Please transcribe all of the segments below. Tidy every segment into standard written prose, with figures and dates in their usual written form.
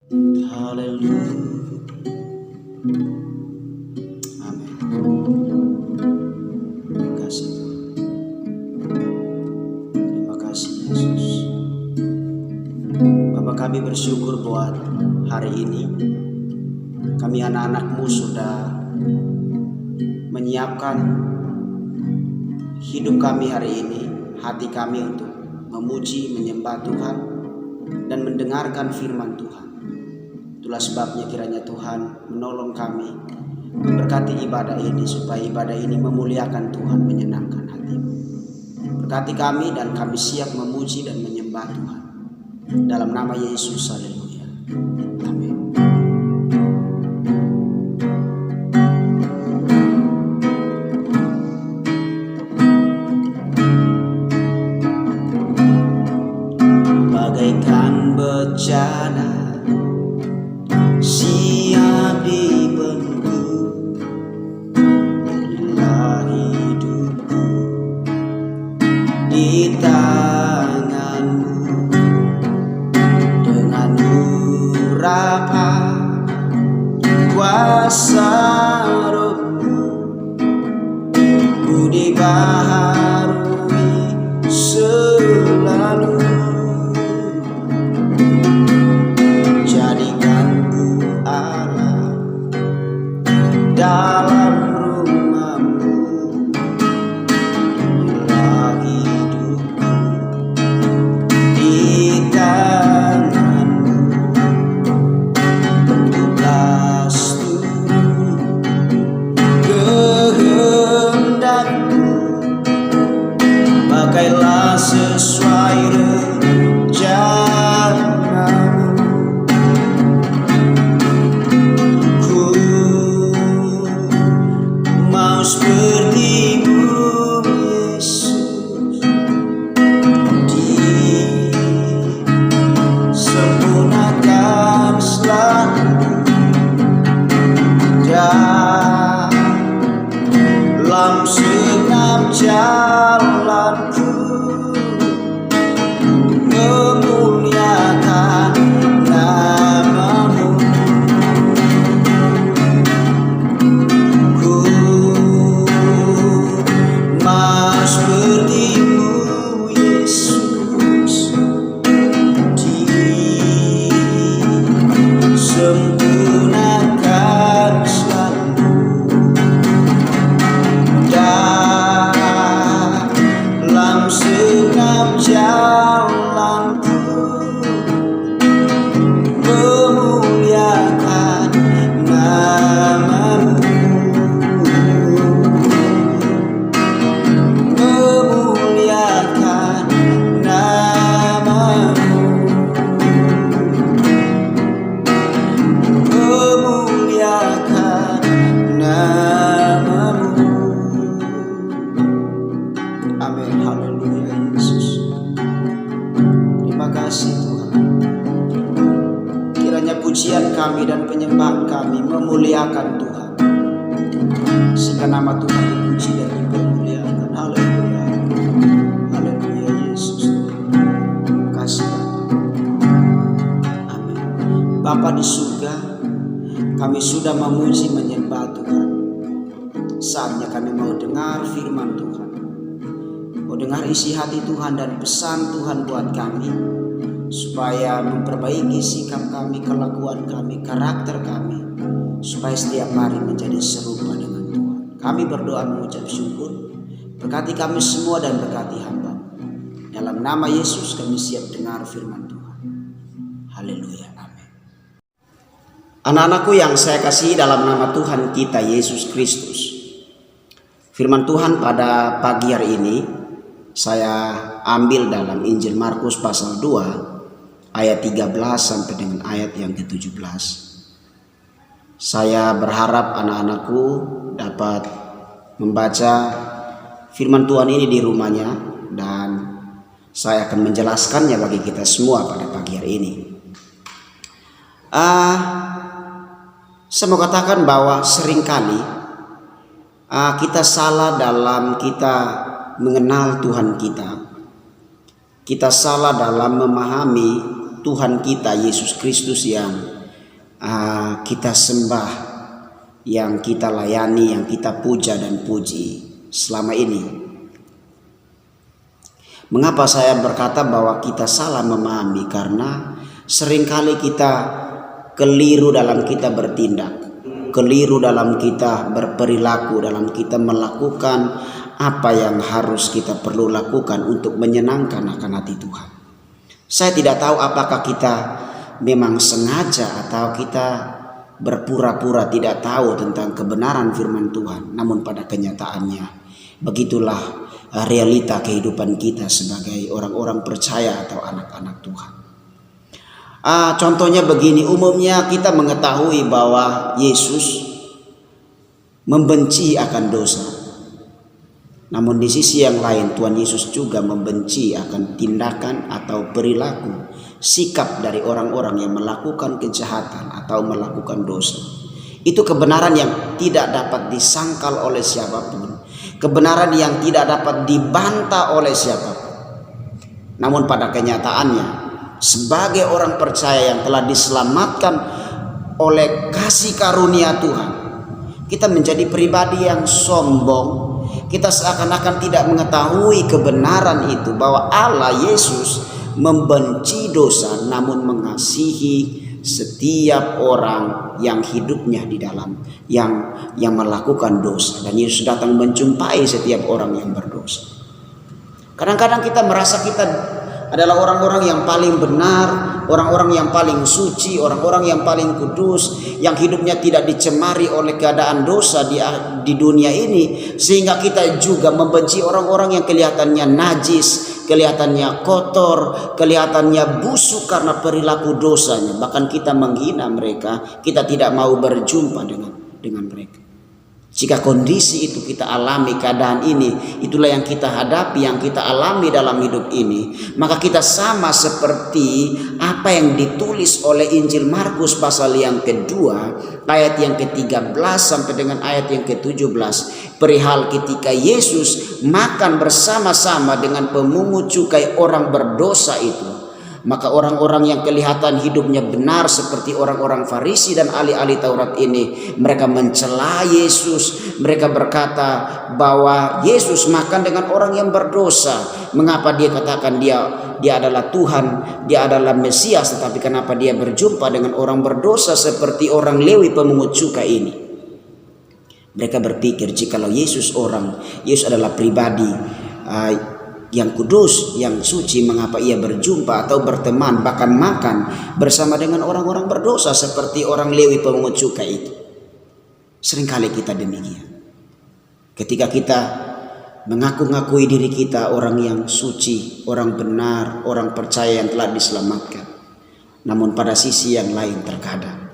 Haleluya. Amin. Terima kasih Tuhan. Terima kasih Yesus. Bapa, kami bersyukur buat hari ini. Kami anak-anak-Mu sudah menyiapkan hidup kami hari ini, hati kami untuk memuji, menyembah Tuhan dan mendengarkan firman Tuhan. Itulah sebabnya kiranya Tuhan menolong kami, memberkati ibadah ini supaya ibadah ini memuliakan Tuhan, menyenangkan hati-Mu. Berkati kami dan kami siap memuji dan menyembah Tuhan. Dalam nama Yesus, haleluya. Amin. Bagaikan bencana siap dibendung, inilah hidupku di tangan-Mu. Dengan urapan kuasa Roh-Mu, ku dibaharui selalu. Jadikanku Allah dalam rumah-Mu, inilah hidupku di tangan-Mu. Bentuklah seluruh kehendak-Mu, pakailah sesuai rencana-Mu. Ku mau seperti-Mu Yesus, disempurnakan selalu dalam segenap jalanku, memuliakan nama-Mu. Ku mau seperti-Mu Yesus, disempurnakan selalu dalam segenap jalanku, memuliakan nama-Mu, memuliakan nama-Mu, memuliakan nama-Mu. Amin. Haleluya Yesus. Terima kasih Tuhan. Kiranya pujian kami dan penyembahan kami memuliakan Tuhan, sehingga nama Tuhan dipuji dan dipermuliakan. Haleluya. Haleluya Yesus. Terima kasih Bapa. Amin. Bapa di surga, kami sudah memuji menyembah Tuhan. Saatnya kami mau dengar firman Tuhan, mau dengar isi hati Tuhan dan pesan Tuhan buat kami, supaya memperbaiki sikap kami, kelakuan kami, karakter kami, supaya setiap hari menjadi serupa dengan Tuhan. Kami berdoa mengucap syukur, berkati kami semua dan berkati hamba. Dalam nama Yesus kami siap dengar firman Tuhan. Haleluya. Amin. Anak-anakku yang saya kasihi dalam nama Tuhan kita Yesus Kristus, firman Tuhan pada pagi hari ini saya ambil dalam Injil Markus pasal 2 ayat 13 sampai dengan ayat yang ke-17. Saya berharap anak-anakku dapat membaca firman Tuhan ini di rumahnya, dan saya akan menjelaskannya bagi kita semua pada pagi hari ini. Saya mau katakan bahwa seringkali kita salah dalam kita mengenal Tuhan kita. Kita salah dalam memahami Tuhan kita Yesus Kristus yang kita sembah, yang kita layani, yang kita puja dan puji selama ini. Mengapa saya berkata bahwa kita salah memahami? Karena seringkali kita keliru dalam kita bertindak, keliru dalam kita berperilaku, dalam kita melakukan apa yang harus kita perlu lakukan untuk menyenangkan akan hati Tuhan. Saya tidak tahu apakah kita memang sengaja atau kita berpura-pura tidak tahu tentang kebenaran firman Tuhan. Namun pada kenyataannya begitulah realita kehidupan kita sebagai orang-orang percaya atau anak-anak Tuhan. Contohnya begini, umumnya kita mengetahui bahwa Yesus membenci akan dosa. Namun di sisi yang lain Tuhan Yesus juga membenci akan tindakan atau perilaku, sikap dari orang-orang yang melakukan kejahatan atau melakukan dosa. Itu kebenaran yang tidak dapat disangkal oleh siapapun, kebenaran yang tidak dapat dibantah oleh siapapun. Namun pada kenyataannya, sebagai orang percaya yang telah diselamatkan oleh kasih karunia Tuhan, kita menjadi pribadi yang sombong. Kita seakan-akan tidak mengetahui kebenaran itu, bahwa Allah Yesus membenci dosa namun mengasihi setiap orang yang hidupnya di dalam yang melakukan dosa. Dan Yesus datang menjumpai setiap orang yang berdosa. Kadang-kadang kita merasa kita adalah orang-orang yang paling benar, orang-orang yang paling suci, orang-orang yang paling kudus, yang hidupnya tidak dicemari oleh keadaan dosa di dunia ini, sehingga kita juga membenci orang-orang yang kelihatannya najis, kelihatannya kotor, kelihatannya busuk karena perilaku dosanya. Bahkan kita menghina mereka, kita tidak mau berjumpa dengan mereka. Jika kondisi itu kita alami, keadaan ini, itulah yang kita hadapi, yang kita alami dalam hidup ini, maka kita sama seperti apa yang ditulis oleh Injil Markus pasal yang kedua, ayat yang ke-13 sampai dengan ayat yang ke-17, perihal ketika Yesus makan bersama-sama dengan pemungut cukai orang berdosa itu. Maka orang-orang yang kelihatan hidupnya benar seperti orang-orang Farisi dan ahli-ahli Taurat ini, mereka mencela Yesus. Mereka berkata bahwa Yesus makan dengan orang yang berdosa. Mengapa dia katakan dia adalah Tuhan, dia adalah Mesias, tetapi kenapa dia berjumpa dengan orang berdosa seperti orang Lewi pemungut cukai ini? Mereka berpikir, jikalau Yesus adalah pribadi yang kudus, yang suci, mengapa ia berjumpa atau berteman, bahkan makan bersama dengan orang-orang berdosa seperti orang Lewi pemungut cukai itu? Seringkali kita demikian. Ketika kita mengaku-ngakui diri kita orang yang suci, orang benar, orang percaya yang telah diselamatkan, namun pada sisi yang lain terkadang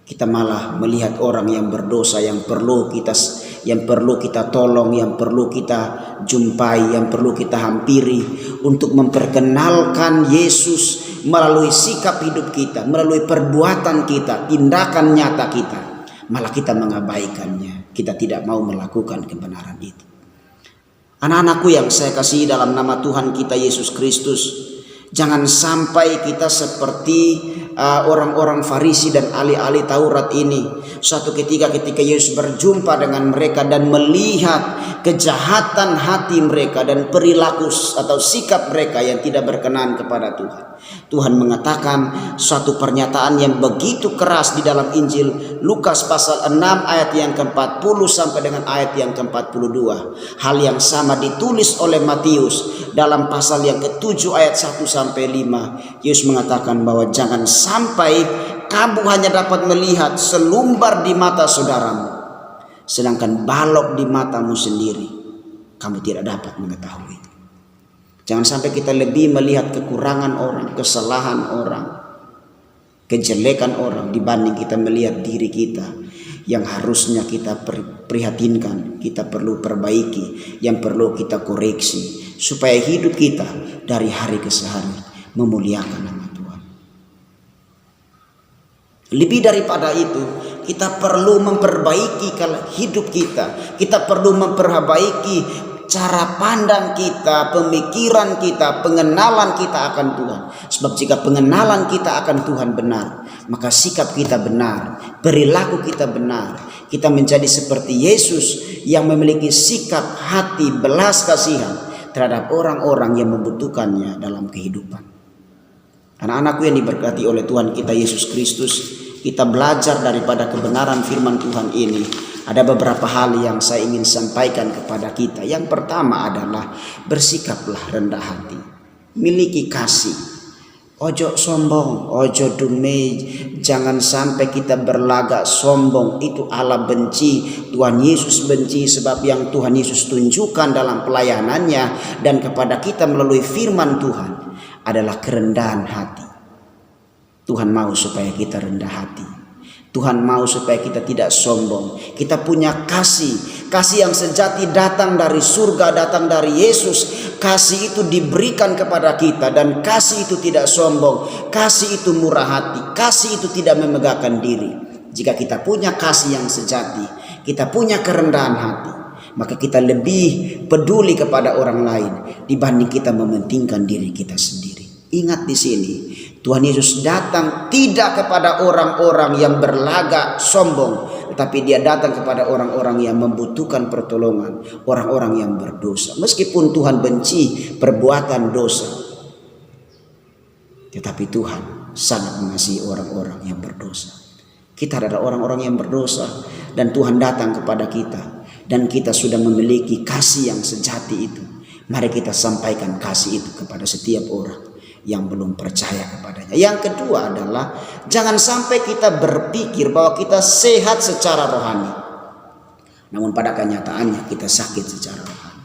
kita malah melihat orang yang berdosa yang perlu kita tolong, yang perlu kita jumpai, yang perlu kita hampiri untuk memperkenalkan Yesus melalui sikap hidup kita, melalui perbuatan kita, tindakan nyata kita. Malah kita mengabaikannya, kita tidak mau melakukan kebenaran itu. Anak-anakku yang saya kasihi dalam nama Tuhan kita Yesus Kristus, jangan sampai kita seperti orang-orang Farisi dan ahli-ahli Taurat ini. Suatu ketika Yesus berjumpa dengan mereka dan melihat kejahatan hati mereka dan perilaku atau sikap mereka yang tidak berkenan kepada Tuhan, Tuhan mengatakan suatu pernyataan yang begitu keras di dalam Injil Lukas pasal 6 ayat yang ke-40 sampai dengan ayat yang ke-42. Hal yang sama ditulis oleh Matius dalam pasal yang ke-7 ayat 1 sampai 5. Yesus mengatakan bahwa jangan sampai kamu hanya dapat melihat selumbar di mata saudaramu, sedangkan balok di matamu sendiri kamu tidak dapat mengetahui. Jangan sampai kita lebih melihat kekurangan orang, kesalahan orang, kejelekan orang dibanding kita melihat diri kita yang harusnya kita prihatinkan, kita perlu perbaiki, yang perlu kita koreksi supaya hidup kita dari hari ke hari memuliakan nama Tuhan. Lebih daripada itu, kita perlu memperbaiki hidup kita. Kita perlu memperbaiki cara pandang kita, pemikiran kita, pengenalan kita akan Tuhan. Sebab jika pengenalan kita akan Tuhan benar, maka sikap kita benar, perilaku kita benar. Kita menjadi seperti Yesus yang memiliki sikap hati belas kasihan terhadap orang-orang yang membutuhkannya dalam kehidupan. Anak-anakku yang diberkati oleh Tuhan kita Yesus Kristus, kita belajar daripada kebenaran firman Tuhan ini. Ada beberapa hal yang saya ingin sampaikan kepada kita. Yang pertama adalah bersikaplah rendah hati. Miliki kasih. Ojo sombong, ojo dumei. Jangan sampai kita berlagak sombong. Itu Allah benci, Tuhan Yesus benci. Sebab yang Tuhan Yesus tunjukkan dalam pelayanannya dan kepada kita melalui firman Tuhan adalah kerendahan hati. Tuhan mau supaya kita rendah hati. Tuhan mau supaya kita tidak sombong. Kita punya kasih. Kasih yang sejati datang dari surga, datang dari Yesus. Kasih itu diberikan kepada kita. Dan kasih itu tidak sombong. Kasih itu murah hati. Kasih itu tidak memegahkan diri. Jika kita punya kasih yang sejati, kita punya kerendahan hati, maka kita lebih peduli kepada orang lain dibanding kita mementingkan diri kita sendiri. Ingat di sini, Tuhan Yesus datang tidak kepada orang-orang yang berlagak sombong, tetapi dia datang kepada orang-orang yang membutuhkan pertolongan, orang-orang yang berdosa. Meskipun Tuhan benci perbuatan dosa, tetapi Tuhan sangat mengasihi orang-orang yang berdosa. Kita adalah orang-orang yang berdosa dan Tuhan datang kepada kita dan kita sudah memiliki kasih yang sejati itu. Mari kita sampaikan kasih itu kepada setiap orang yang belum percaya kepadanya. Yang kedua adalah jangan sampai kita berpikir bahwa kita sehat secara rohani, namun pada kenyataannya kita sakit secara rohani.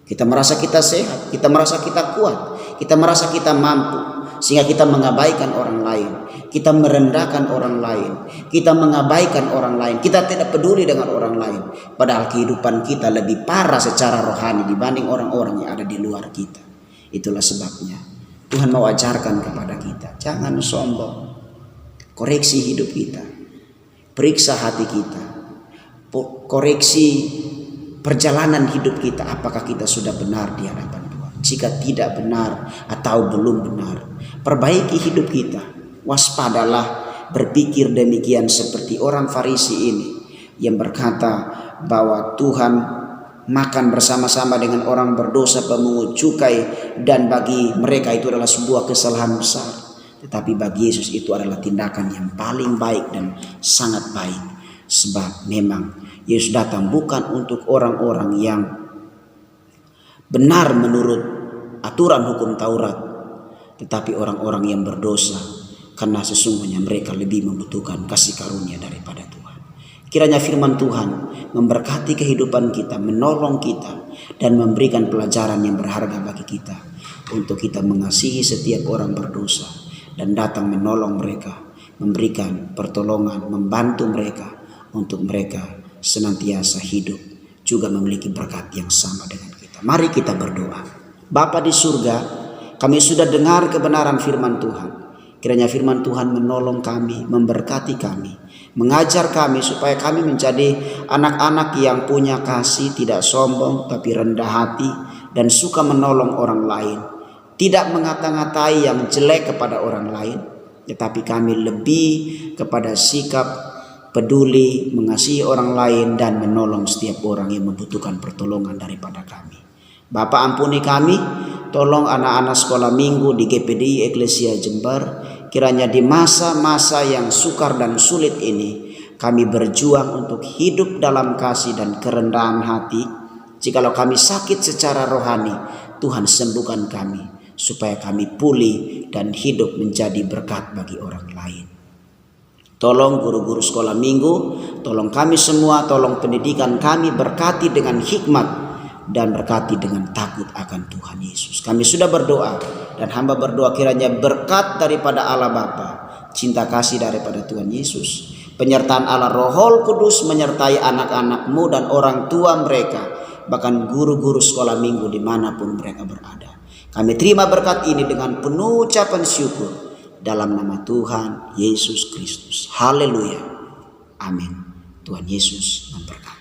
Kita merasa kita sehat, kita merasa kita kuat, kita merasa kita mampu, sehingga kita mengabaikan orang lain, kita merendahkan orang lain, kita mengabaikan orang lain, kita tidak peduli dengan orang lain. Padahal kehidupan kita lebih parah secara rohani dibanding orang-orang yang ada di luar kita. Itulah sebabnya Tuhan mau ajarkan kepada kita, jangan sombong. Koreksi hidup kita, periksa hati kita, koreksi perjalanan hidup kita. Apakah kita sudah benar di hadapan Tuhan? Jika tidak benar atau belum benar, perbaiki hidup kita. Waspadalah berpikir demikian seperti orang Farisi ini yang berkata bahwa Tuhan makan bersama-sama dengan orang berdosa, pemungut cukai, dan bagi mereka itu adalah sebuah kesalahan besar. Tetapi bagi Yesus itu adalah tindakan yang paling baik dan sangat baik. Sebab memang Yesus datang bukan untuk orang-orang yang benar menurut aturan hukum Taurat, tetapi orang-orang yang berdosa, karena sesungguhnya mereka lebih membutuhkan kasih karunia daripada Tuhan. Kiranya firman Tuhan memberkati kehidupan kita, menolong kita, dan memberikan pelajaran yang berharga bagi kita untuk kita mengasihi setiap orang berdosa dan datang menolong mereka, memberikan pertolongan, membantu mereka untuk mereka senantiasa hidup juga memiliki berkat yang sama dengan kita. Mari kita berdoa. Bapa di surga, kami sudah dengar kebenaran firman Tuhan. Kiranya firman Tuhan menolong kami, memberkati kami, mengajar kami supaya kami menjadi anak-anak yang punya kasih, tidak sombong tapi rendah hati dan suka menolong orang lain. Tidak mengata-ngatai yang jelek kepada orang lain, tetapi kami lebih kepada sikap peduli, mengasihi orang lain dan menolong setiap orang yang membutuhkan pertolongan daripada kami. Bapa, ampuni kami, tolong anak-anak sekolah minggu di GPDI Eklesia Jember. Kiranya di masa-masa yang sukar dan sulit ini kami berjuang untuk hidup dalam kasih dan kerendahan hati. Jikalau kami sakit secara rohani, Tuhan sembuhkan kami supaya kami pulih dan hidup menjadi berkat bagi orang lain. Tolong guru-guru sekolah minggu, tolong kami semua, tolong pendidikan kami, berkati dengan hikmat dan berkati dengan takut akan Tuhan Yesus. Kami sudah berdoa dan hamba berdoa kiranya berkat daripada Allah Bapa, cinta kasih daripada Tuhan Yesus, penyertaan Allah Roh Kudus menyertai anak-anakmu dan orang tua mereka, bahkan guru-guru sekolah minggu dimanapun mereka berada. Kami terima berkat ini dengan penuh ucapan syukur dalam nama Tuhan Yesus Kristus. Haleluya. Amin. Tuhan Yesus memberkati.